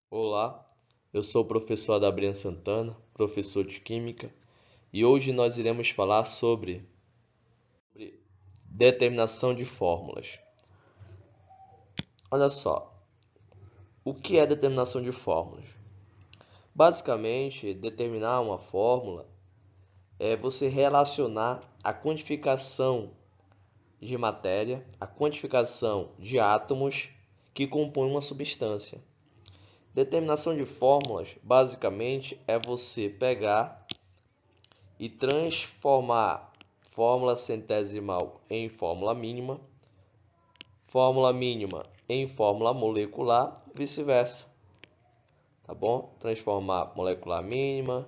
Olá, eu sou o professor Adabrian Santana, professor de Química, e hoje nós iremos falar sobre determinação de fórmulas. Olha só, o que é determinação de fórmulas? Basicamente, determinar uma fórmula é você relacionar a quantificação de matéria, a quantificação de átomos que compõem uma substância. Determinação de fórmulas, basicamente, é você pegar e transformar fórmula centesimal em fórmula mínima em fórmula molecular, vice-versa, tá bom? Transformar molecular mínima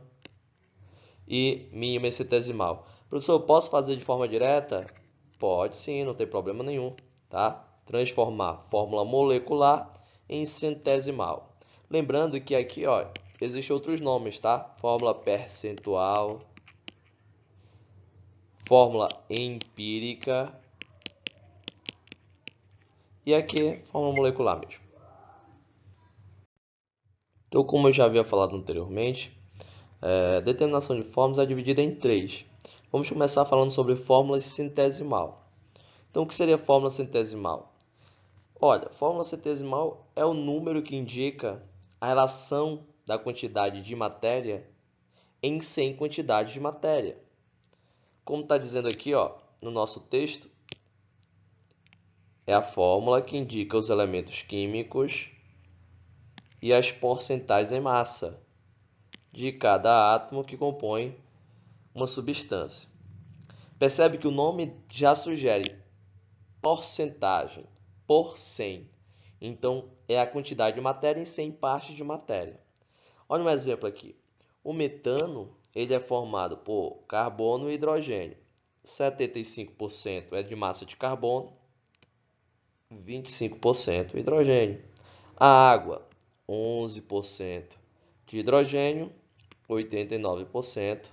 e mínima em centesimal. Professor, eu posso fazer de forma direta? Pode sim, não tem problema nenhum, tá? Transformar fórmula molecular em centesimal. Lembrando que aqui, ó, existem outros nomes, tá? Fórmula percentual, fórmula empírica e aqui fórmula molecular mesmo. Então, como eu já havia falado anteriormente, determinação de fórmulas é dividida em três. Vamos começar falando sobre fórmula centesimal. Então, o que seria fórmula centesimal? Olha, fórmula centesimal é o número que indica a relação da quantidade de matéria em 100 quantidades de matéria. Como está dizendo aqui, ó, no nosso texto, é a fórmula que indica os elementos químicos e as porcentagens em massa de cada átomo que compõe uma substância. Percebe que o nome já sugere porcentagem, por 100. Então, é a quantidade de matéria em 100 partes de matéria. Olha um exemplo aqui. O metano ele é formado por carbono e hidrogênio. 75% é de massa de carbono, 25% hidrogênio. A água, 11% de hidrogênio, 89%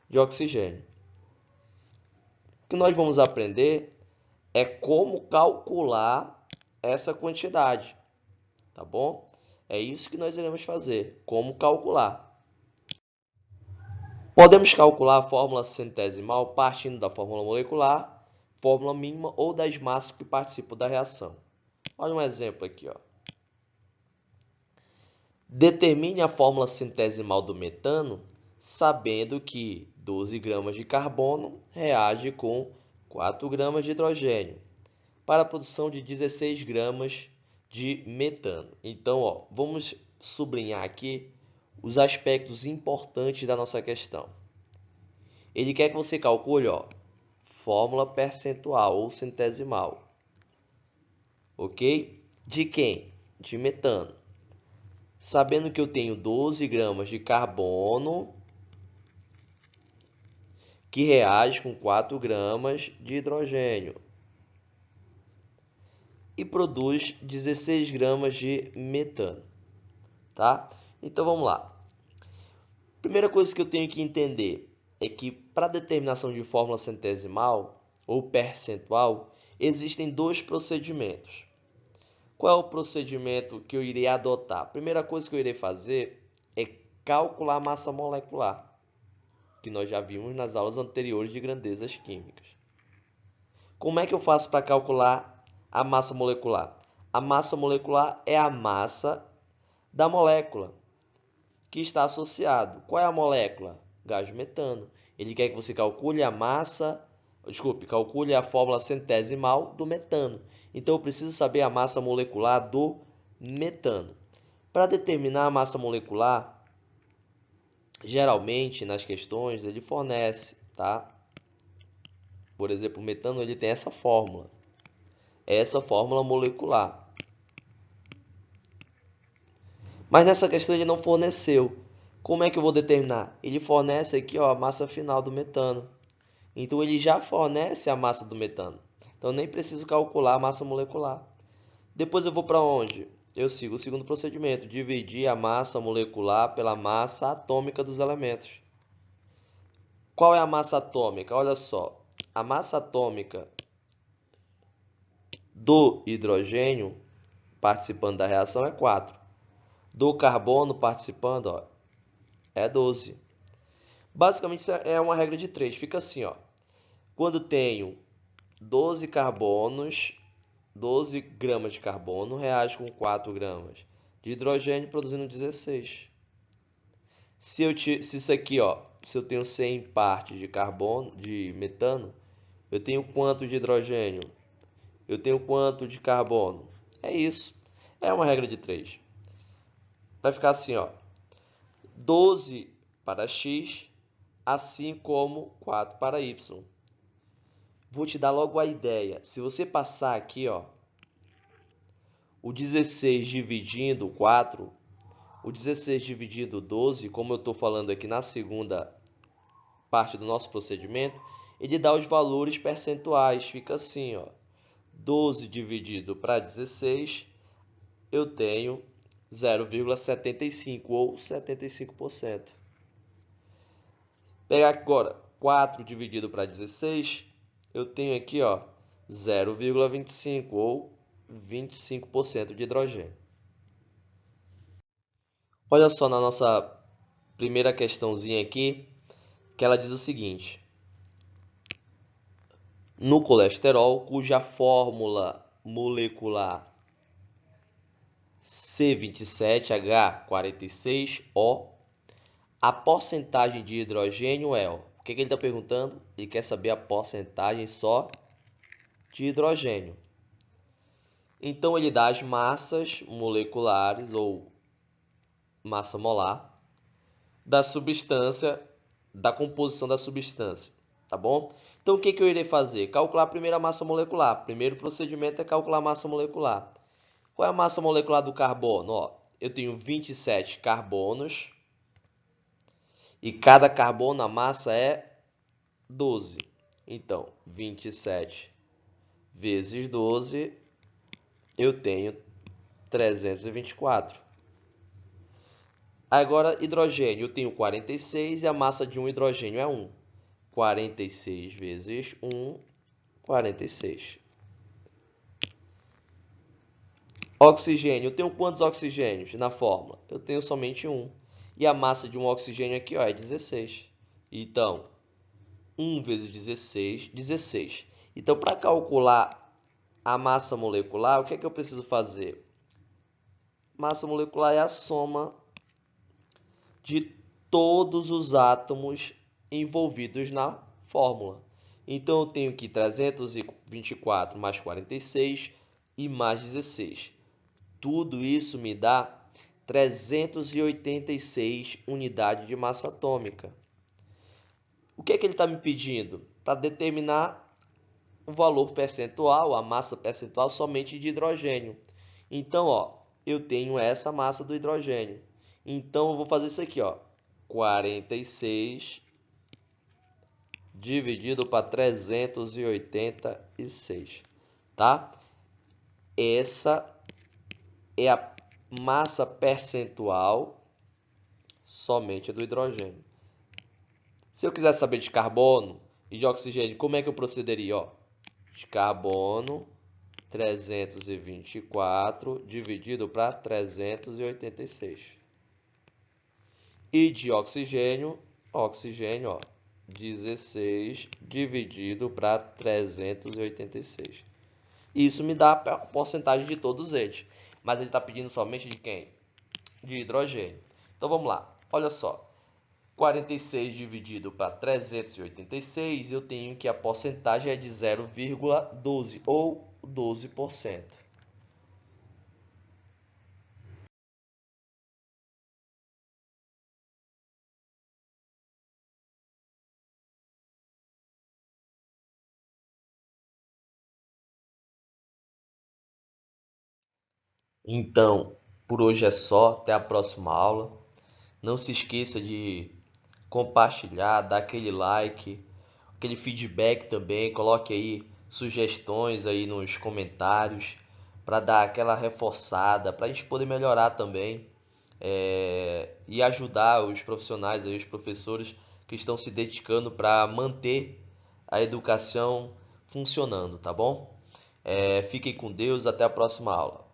de oxigênio. O que nós vamos aprender é como calcular essa quantidade, tá bom? É isso que nós iremos fazer, como calcular. Podemos calcular a fórmula centesimal partindo da fórmula molecular, fórmula mínima ou das massas que participam da reação. Olha um exemplo aqui, ó. Determine a fórmula centesimal do metano, sabendo que 12 gramas de carbono reage com 4 gramas de hidrogênio, para a produção de 16 gramas de metano. Então, ó, vamos sublinhar aqui os aspectos importantes da nossa questão. Ele quer que você calcule, ó, fórmula percentual ou centesimal. Ok? De quem? De metano. Sabendo que eu tenho 12 gramas de carbono que reage com 4 gramas de hidrogênio e produz 16 gramas de metano, tá? Então vamos lá. Primeira coisa que eu tenho que entender é que para determinação de fórmula centesimal ou percentual existem dois procedimentos. Qual é o procedimento que eu irei adotar? A primeira coisa que eu irei fazer é calcular a massa molecular, que nós já vimos nas aulas anteriores de grandezas químicas. Como é que eu faço para calcular a massa molecular? A massa molecular é a massa da molécula que está associado. Qual é a molécula? Gás metano. Ele quer que você calcule calcule a fórmula centesimal do metano. Então eu preciso saber a massa molecular do metano. Para determinar a massa molecular, geralmente nas questões ele fornece, tá? Por exemplo, o metano ele tem essa fórmula molecular. Mas nessa questão ele não forneceu. Como é que eu vou determinar? Ele fornece aqui, ó, a massa final do metano. Então ele já fornece a massa do metano. Então eu nem preciso calcular a massa molecular. Depois eu vou para onde? Eu sigo o segundo procedimento, dividir a massa molecular pela massa atômica dos elementos. Qual é a massa atômica? Olha só, a massa atômica do hidrogênio participando da reação é 4. do carbono participando, ó, é 12. Basicamente, isso é uma regra de 3. Fica assim, ó. Quando tenho 12 carbonos, 12 gramas de carbono reage com 4 gramas de hidrogênio, produzindo 16. Se isso aqui, ó, se eu tenho 100 partes de carbono, de metano, eu tenho quanto de hidrogênio? Eu tenho quanto de carbono? É isso. É uma regra de 3. Vai ficar assim, ó. 12 para x, assim como 4 para y. Vou te dar logo a ideia. Se você passar aqui, ó, o 16 dividindo 4, o 16 dividido 12, como eu estou falando aqui na segunda parte do nosso procedimento, ele dá os valores percentuais. Fica assim, ó. 12 dividido para 16, eu tenho 0,75 ou 75%. Pegar agora 4 dividido para 16, eu tenho aqui, ó, 0,25 ou 25% de hidrogênio. Olha só na nossa primeira questãozinha aqui, que ela diz o seguinte: no colesterol, cuja fórmula molecular C27H46O, a porcentagem de hidrogênio é, ó, o que ele está perguntando? Ele quer saber a porcentagem só de hidrogênio. Então, ele dá as massas moleculares ou massa molar da substância, da composição da substância, tá bom? Então, o que eu irei fazer? Calcular a primeira massa molecular. O primeiro procedimento é calcular a massa molecular. Qual é a massa molecular do carbono? Ó, eu tenho 27 carbonos e cada carbono, a massa é 12. Então, 27 vezes 12, eu tenho 324. Agora, hidrogênio, eu tenho 46 e a massa de um hidrogênio é 1. 46 vezes 1, 46. Oxigênio, eu tenho quantos oxigênios na fórmula? Eu tenho somente 1. E a massa de um oxigênio aqui, ó, é 16. Então, 1 vezes 16, 16. Então, para calcular a massa molecular, o que é que eu preciso fazer? Massa molecular é a soma de todos os átomos envolvidos na fórmula. Então, eu tenho aqui 324 mais 46 e mais 16. Tudo isso me dá 386 unidades de massa atômica. O que é que ele está me pedindo? Para determinar o valor percentual, a massa percentual somente de hidrogênio. Então, ó, eu tenho essa massa do hidrogênio. Então, eu vou fazer isso aqui, ó. 46 dividido para 386, tá? Essa é a massa percentual somente do hidrogênio. Se eu quiser saber de carbono e de oxigênio, como é que eu procederia? Ó, de carbono, 324 dividido para 386. E de oxigênio, ó, 16 dividido para 386. Isso me dá a porcentagem de todos eles. Mas ele está pedindo somente de quem? De hidrogênio. Então vamos lá. Olha só. 46 dividido para 386, eu tenho que a porcentagem é de 0,12 ou 12%. Então, por hoje é só. Até a próxima aula. Não se esqueça de compartilhar, dar aquele like, aquele feedback também. Coloque aí sugestões aí nos comentários para dar aquela reforçada, para a gente poder melhorar também e ajudar os profissionais, aí, os professores que estão se dedicando para manter a educação funcionando, tá bom? Fiquem com Deus, até a próxima aula.